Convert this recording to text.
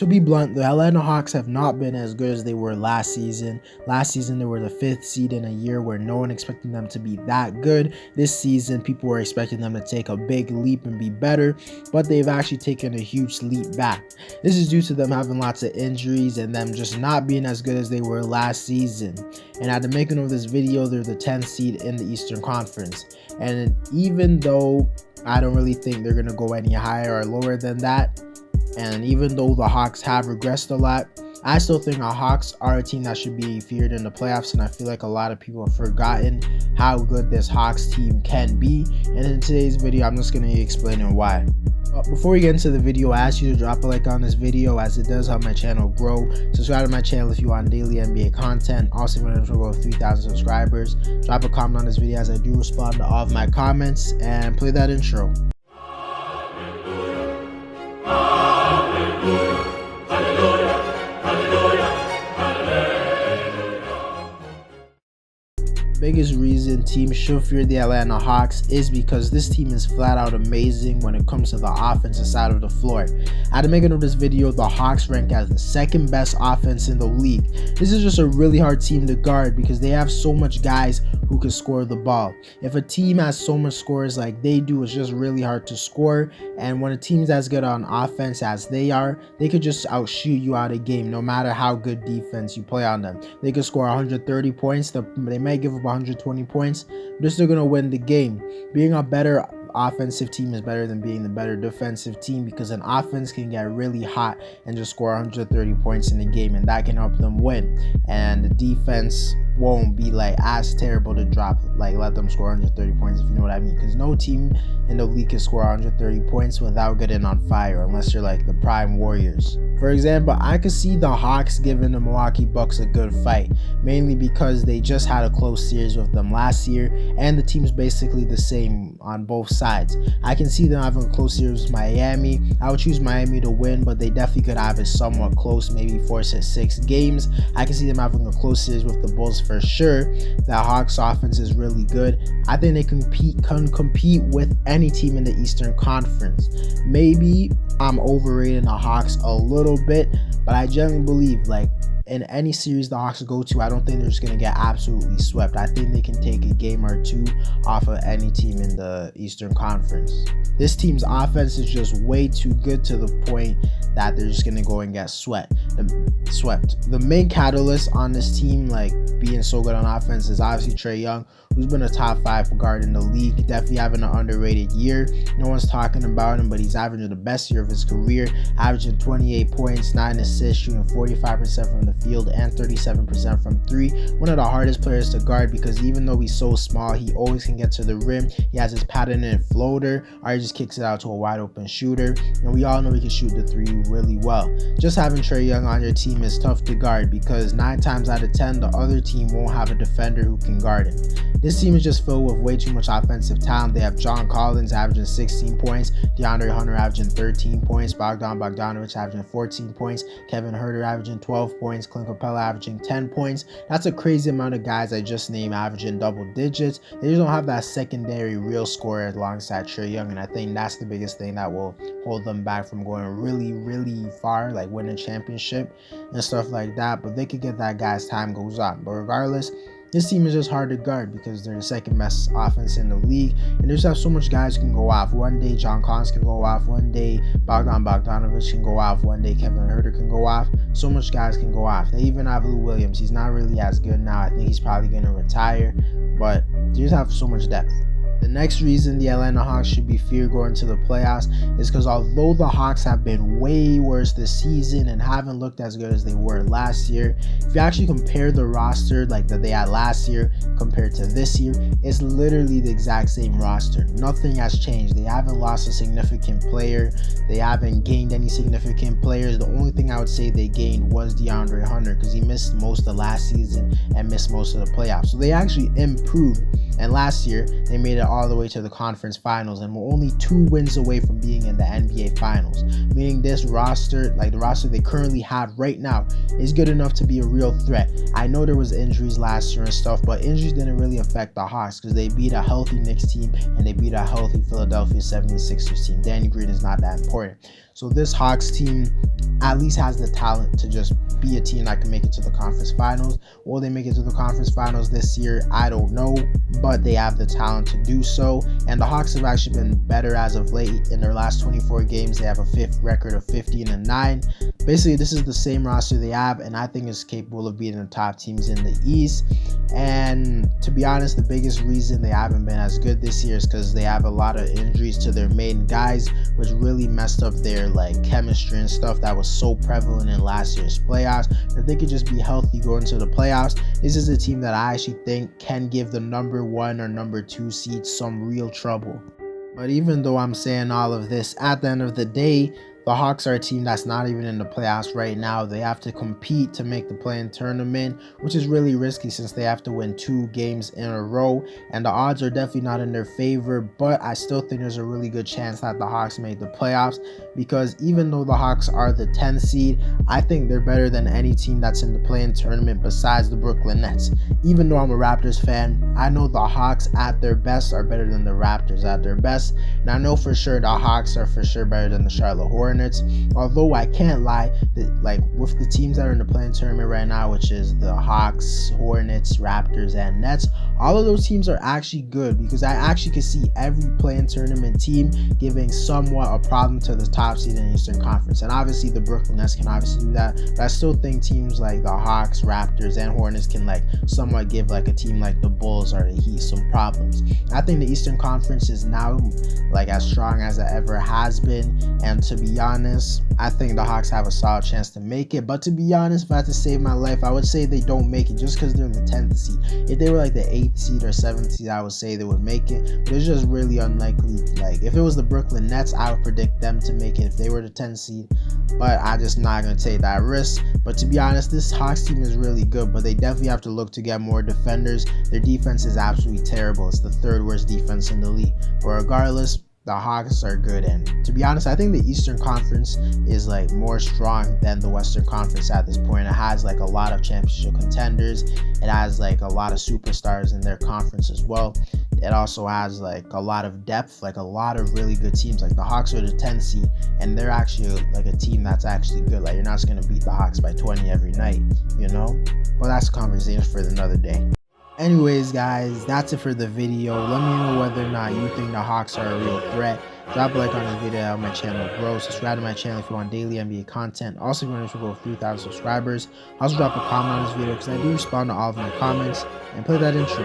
To be blunt, the Atlanta Hawks have not been as good as they were last season. Last season, they were the 5th seed in a year where no one expected them to be that good. This season, people were expecting them to take a big leap and be better, but they've actually taken a huge leap back. This is due to them having lots of injuries and them just not being as good as they were last season. And at the making of this video, they're the 10th seed in the Eastern Conference. And even though I don't really think they're going to go any higher or lower than that, and even though the Hawks have regressed a lot, I still think the Hawks are a team that should be feared in the playoffs, and I feel like a lot of people have forgotten how good this Hawks team can be. And in today's video, I'm just going to be explaining why. Before we get into the video, I ask you to drop a like on this video as it does help my channel grow. Subscribe to my channel if you want daily NBA content. Also, if you want to grow 3,000 subscribers, drop a comment on this video as I do respond to all of my comments, and play that intro. Biggest reason teams should fear the Atlanta Hawks is because this team is flat out amazing when it comes to the offensive side of the floor. At the making of this video, the Hawks rank as the 2nd best offense in the league. This is just a really hard team to guard because they have so much guys who can score the ball. If a team has so much scores like they do, it's just really hard to score. And when a team's as good on offense as they are, they could just outshoot you out of game no matter how good defense you play on them. They could score 130 points, they might give up 120 points, they're still going to win the game. Being a better offensive team is better than being the better defensive team, because an offense can get really hot and just score 130 points in a game, and that can help them win. And the defense won't be like as terrible to drop, like let them score 130 points, if you know what I mean, because no team in the league can score 130 points without getting on fire, unless you're like the prime Warriors. For example, I could see the Hawks giving the Milwaukee Bucks a good fight, mainly because they just had a close series with them last year, and the team's basically the same on both sides. I can see them having a close series with Miami. I would choose Miami to win, but they definitely could have it somewhat close, maybe 4-6 games. I can see them having a close series with the Bulls for sure. The Hawks offense is really good. I think they can compete with any team in the Eastern Conference. Maybe I'm overrating the Hawks a little bit, but I genuinely believe, like, in any series the Hawks go to, I don't think they're just going to get absolutely swept. I think they can take a game or two off of any team in the Eastern Conference. This team's offense is just way too good to the point that they're just going to go and get swept. The main catalyst on this team, like being so good on offense, is obviously Trae Young, who's been a top 5 guard in the league, definitely having an underrated year. No one's talking about him, but he's averaging the best year of his career, averaging 28 points, 9 assists, shooting 45% from the field and 37% from 3. One of the hardest players to guard, because even though he's so small, he always can get to the rim. He has his patented floater, or he just kicks it out to a wide open shooter, and we all know he can shoot the 3 really well. Just having Trae Young on your team is tough to guard, because 9 times out of 10 the other team won't have a defender who can guard him. This team is just filled with way too much offensive talent. They have John Collins averaging 16 points, DeAndre Hunter averaging 13 points, Bogdanovic averaging 14 points, Kevin Huerter averaging 12 points, Clint Capella averaging 10 points. That's a crazy amount of guys I just named averaging double digits. They just don't have that secondary real scorer alongside Trae Young, and I think that's the biggest thing that will hold them back from going really far, like winning championship and stuff like that. But they could get that guy as time goes on. But regardless, this team is just hard to guard because they're the 2nd best offense in the league, and they just have so much guys who can go off. One day John Collins can go off, one day Bogdanovic can go off, one day Kevin Huerter can go off. So much guys can go off. They even have Lou Williams. He's not really as good now. I think he's probably going to retire, but they just have so much depth. The next reason the Atlanta Hawks should be feared going to the playoffs is because although the Hawks have been way worse this season and haven't looked as good as they were last year, if you actually compare the roster like that they had last year compared to this year, it's literally the exact same roster. Nothing has changed. They haven't lost a significant player. They haven't gained any significant players. The only thing I would say they gained was DeAndre Hunter, because he missed most of last season and missed most of the playoffs. So they actually improved. And last year, they made it all the way to the conference finals and were only 2 wins away from being in the NBA finals. Meaning this roster, like the roster they currently have right now, is good enough to be a real threat. I know there was injuries last year and stuff, but injuries didn't really affect the Hawks because they beat a healthy Knicks team and they beat a healthy Philadelphia 76ers team. Danny Green is not that important. So this Hawks team at least has the talent to just be a team that can make it to the conference finals. Will they make it to the conference finals this year? I don't know, but they have the talent to do so. And the Hawks have actually been better as of late. In their last 24 games, they have a record of 15-9. Basically, this is the same roster they have, and I think it's capable of beating the top teams in the East. And to be honest, the biggest reason they haven't been as good this year is because they have a lot of injuries to their main guys, which really messed up their like chemistry and stuff that was so prevalent in last year's playoffs. If they could just be healthy going to the playoffs, this is a team that I actually think can give the number 1 or number 2 seed some real trouble. But even though I'm saying all of this, at the end of the day, the Hawks are a team that's not even in the playoffs right now. They have to compete to make the play-in tournament, which is really risky since they have to win 2 games in a row. And the odds are definitely not in their favor, but I still think there's a really good chance that the Hawks make the playoffs, because even though the Hawks are the 10th seed, I think they're better than any team that's in the play-in tournament besides the Brooklyn Nets. Even though I'm a Raptors fan, I know the Hawks at their best are better than the Raptors at their best. And I know for sure the Hawks are for sure better than the Charlotte Hornets. Although I can't lie, like with the teams that are in the play-in tournament right now, which is the Hawks, Hornets, Raptors, and Nets, all of those teams are actually good, because I actually could see every play-in tournament team giving somewhat a problem to the top seed in the Eastern Conference. And obviously the Brooklyn Nets can obviously do that, but I still think teams like the Hawks, Raptors, and Hornets can like somewhat give like a team like the Bulls or the Heat some problems. I think the Eastern Conference is now like as strong as it ever has been, and to be honest, I think the Hawks have a solid chance to make it. But to be honest, if I had to save my life, I would say they don't make it just because they're the 10th seed. If they were like the 8th seed or 7th seed, I would say they would make it, but it's just really unlikely. Like if it was the Brooklyn Nets, I would predict them to make it if they were the 10th seed, but I'm just not going to take that risk. But to be honest, this Hawks team is really good, but they definitely have to look to get more defenders. Their defense is absolutely terrible. It's the 3rd worst defense in the league, but regardless, the Hawks are good. And to be honest, I think the Eastern Conference is like more strong than the Western Conference at this point. It has like a lot of championship contenders. It has like a lot of superstars in their conference as well. It also has like a lot of depth, like a lot of really good teams. Like the Hawks are the 10th seed, and they're actually like a team that's actually good. Like you're not just going to beat the Hawks by 20 every night, you know? But that's a conversation for another day. Anyways, guys, that's it for the video. Let me know whether or not you think the Hawks are a real threat. Drop a like on this video to help my channel grow. Subscribe to my channel if you want daily NBA content. Also, if you want to go 3,000 subscribers, also drop a comment on this video because I do respond to all of my comments. And play that intro.